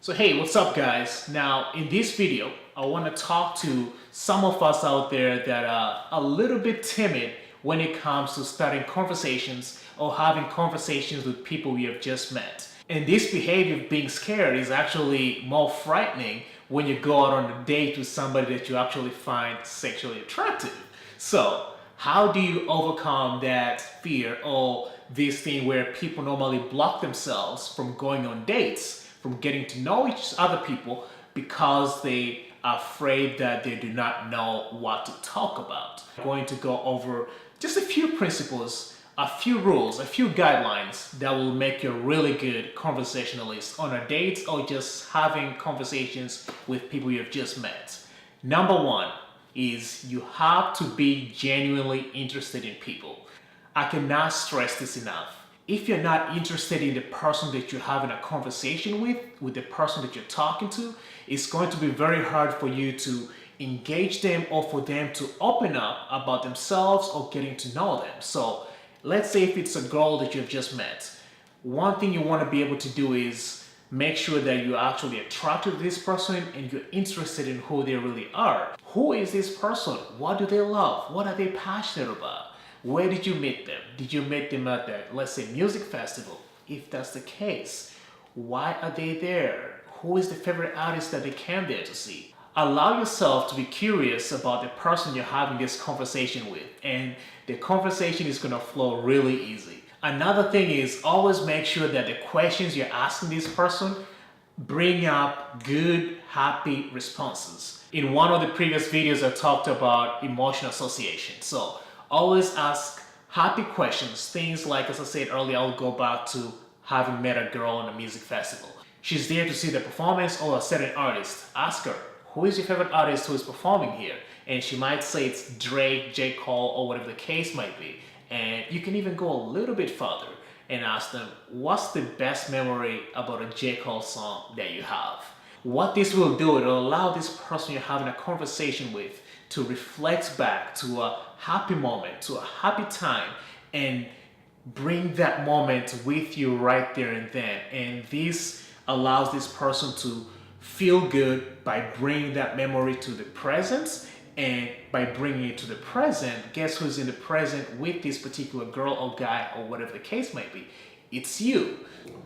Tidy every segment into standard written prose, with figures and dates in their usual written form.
So hey, what's up guys? Now in this video, I want to talk to some of us out there that are a little bit timid when it comes to starting conversations or having conversations with people we have just met. And this behavior of being scared is actually more frightening when you go out on a date with somebody that you actually find sexually attractive. So how do you overcome that fear or this thing where people normally block themselves from going on dates, from getting to know each other people because they are afraid that they do not know what to talk about? I'm going to go over just a few principles, a few rules, a few guidelines that will make you a really good conversationalist on a date or just having conversations with people you have just met. Number one is you have to be genuinely interested in people. I cannot stress this enough. If you're not interested in the person that you're having a conversation with the person that you're talking to, it's going to be very hard for you to engage them or for them to open up about themselves or getting to know them. So let's say if it's a girl that you've just met, one thing you want to be able to do is make sure that you're actually attracted to this person and you're interested in who they really are. Who is this person? What do they love? What are they passionate about? Where did you meet them? Did you meet them at the, let's say, music festival? If that's the case, why are they there? Who is the favorite artist that they came there to see? Allow yourself to be curious about the person you're having this conversation with, and the conversation is going to flow really easy. Another thing is always make sure that the questions you're asking this person bring up good, happy responses. In one of the previous videos, I talked about emotional association. So always ask happy questions. Things like, as I said earlier, I'll go back to having met a girl on a music festival. She's there to see the performance or a certain artist. Ask her, who is your favorite artist who is performing here? And she might say it's Drake, J. Cole, or whatever the case might be. And you can even go a little bit further and ask them, what's the best memory about a J. Cole song that you have? What this will do, it will allow this person you're having a conversation with to reflect back to a happy moment, to a happy time, and bring that moment with you right there and then. And this allows this person to feel good by bringing that memory to the present. And by bringing it to the present, guess who's in the present with this particular girl or guy or whatever the case might be? It's you.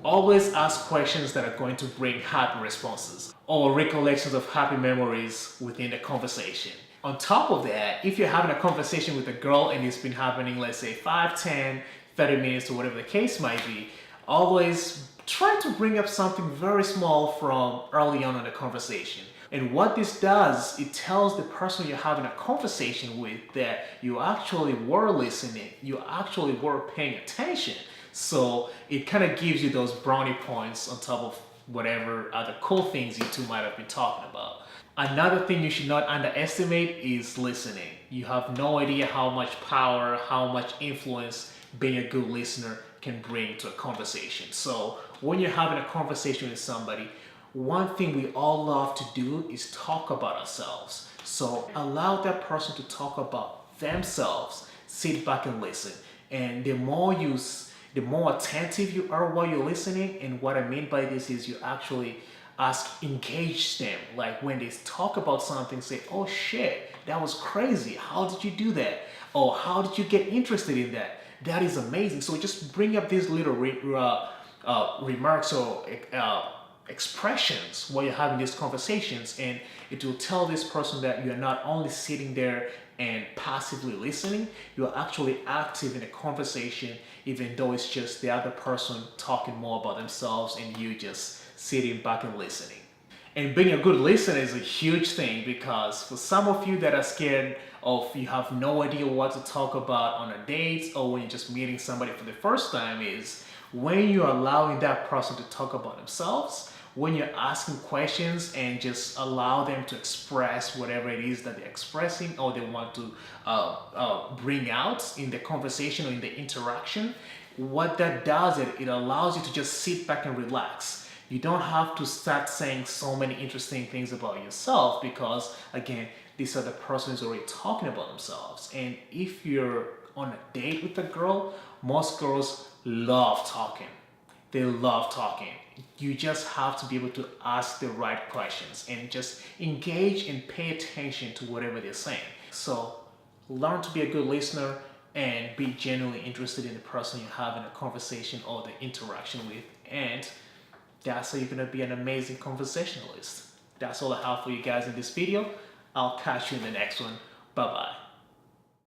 Always ask questions that are going to bring happy responses or recollections of happy memories within the conversation. On top of that, if you're having a conversation with a girl and it's been happening, let's say 5, 10, 30 minutes or whatever the case might be, always try to bring up something very small from early on in the conversation. And what this does, it tells the person you're having a conversation with that you actually were listening, you actually were paying attention. So it kind of gives you those brownie points on top of whatever other cool things you two might have been talking about. Another thing you should not underestimate is listening. You have no idea how much power, how much influence being a good listener can bring to a conversation. So when you're having a conversation with somebody, one thing we all love to do is talk about ourselves. So allow that person to talk about themselves. Sit back and listen. And the more attentive you are while you're listening, and what I mean by this is you actually engage them. Like when they talk about something, say, oh shit, that was crazy. How did you do that? Or how did you get interested in that? That is amazing. So just bring up these little remarks or expressions while you're having these conversations, and it will tell this person that you're not only sitting there and passively listening, you're actually active in a conversation, even though it's just the other person talking more about themselves and you just sitting back and listening. And being a good listener is a huge thing, because for some of you that are scared of, you have no idea what to talk about on a date or when you're just meeting somebody for the first time, is when you're allowing that person to talk about themselves, when you're asking questions and just allow them to express whatever it is that they're expressing or they want to bring out in the conversation or in the interaction, what that does, it allows you to just sit back and relax. You don't have to start saying so many interesting things about yourself, because again, this other person is already talking about themselves. And if you're on a date with a girl, most girls love talking. they love talking. You just have to be able to ask the right questions and just engage and pay attention to whatever they're saying. So learn to be a good listener and be genuinely interested in the person you're having a conversation or the interaction with. And that's how you're going to be an amazing conversationalist. That's all I have for you guys in this video. I'll catch you in the next one. Bye-bye.